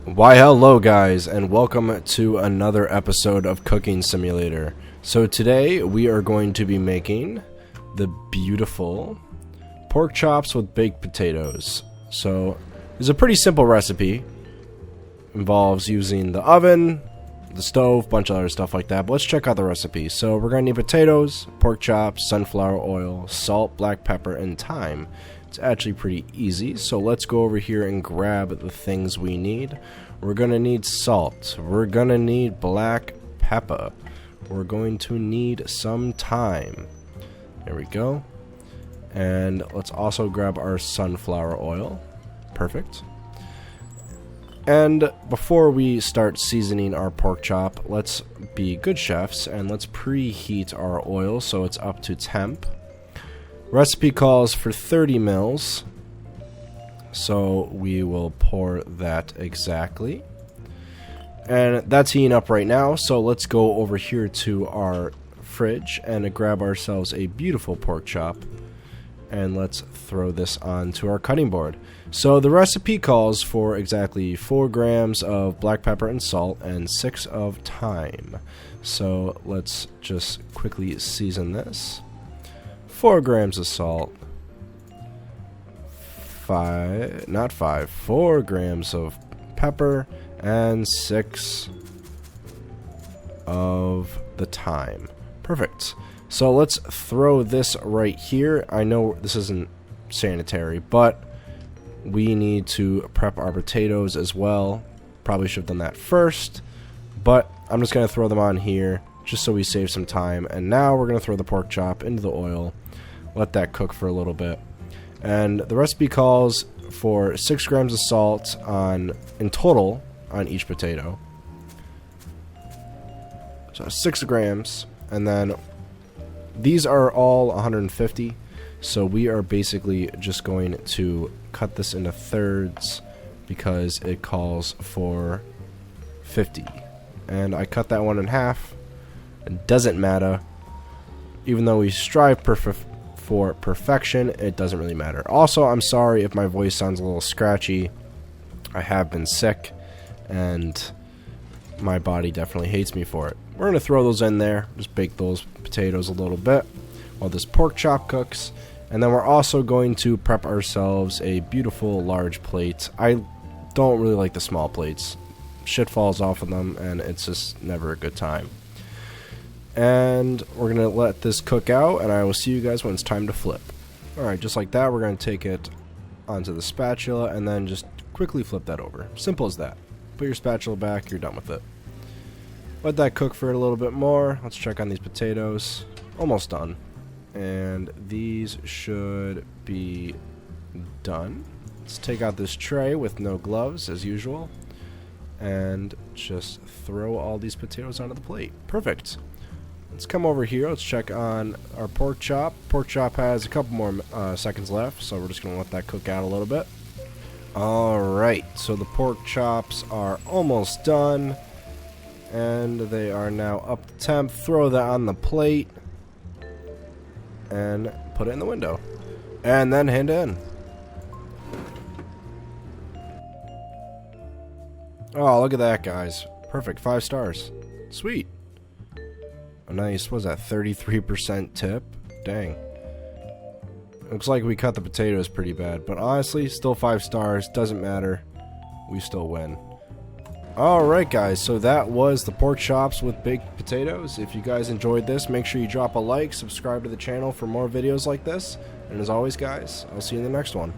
Why hello guys, and welcome to another episode of Cooking Simulator. So today we are going to be making the beautiful pork chops with baked potatoes. So it's a pretty simple recipe. Involves using the oven, the stove, bunch of other stuff like that. But let's check out the recipe. So we're going to need potatoes, pork chops, sunflower oil, salt, black pepper, and thyme. It's actually pretty easy, so let's go over here and grab the things we need. We're gonna need salt, we're gonna need black pepper, we're going to need some thyme. There we go. And let's also grab our sunflower oil. Perfect. And before we start seasoning our pork chop, let's be good chefs and let's preheat our oil so it's up to temp. Recipe calls for 30 mils, so we will pour that exactly. And that's heating up right now, so let's go over here to our fridge and grab ourselves a beautiful pork chop. And let's throw this onto our cutting board. So the recipe calls for exactly 4 grams of black pepper and salt and 6 of thyme. So let's just quickly season this. 4 grams of salt, 4 grams of pepper, and 6 of the thyme. Perfect. So let's throw this right here. I know this isn't sanitary, but we need to prep our potatoes as well. Probably should have done that first, but I'm just going to throw them on here just so we save some time. And now we're going to throw the pork chop into the oil. Let that cook for a little bit. And the recipe calls for 6 grams of salt in total on each potato. So 6 grams. And then these are all 150. So we are basically just going to cut this into thirds because it calls for 50. And I cut that one in half. It doesn't matter. Even though we strive for perfection, it doesn't really matter. Also, I'm sorry if my voice sounds a little scratchy. I have been sick and my body definitely hates me for it. We're going to throw those in there, just bake those potatoes a little bit while this pork chop cooks. And then we're also going to prep ourselves a beautiful large plate. I don't really like the small plates. Shit falls off of them and it's just never a good time. And we're going to let this cook out, and I will see you guys when it's time to flip. Alright, just like that, we're going to take it onto the spatula and then just quickly flip that over. Simple as that. Put your spatula back, you're done with it. Let that cook for a little bit more. Let's check on these potatoes. Almost done. And these should be done. Let's take out this tray with no gloves, as usual. And just throw all these potatoes onto the plate. Perfect. Let's come over here. Let's check on our pork chop. Pork chop has a couple more seconds left, so we're just going to let that cook out a little bit. Alright, so the pork chops are almost done. And they are now up to temp. Throw that on the plate. And put it in the window. And then hand it in. Oh, look at that, guys. Perfect. 5 stars. Sweet. A nice, what was that, 33% tip? Dang. Looks like we cut the potatoes pretty bad, but honestly, still 5 stars. Doesn't matter. We still win. Alright guys, so that was the pork chops with baked potatoes. If you guys enjoyed this, make sure you drop a like, subscribe to the channel for more videos like this. And as always guys, I'll see you in the next one.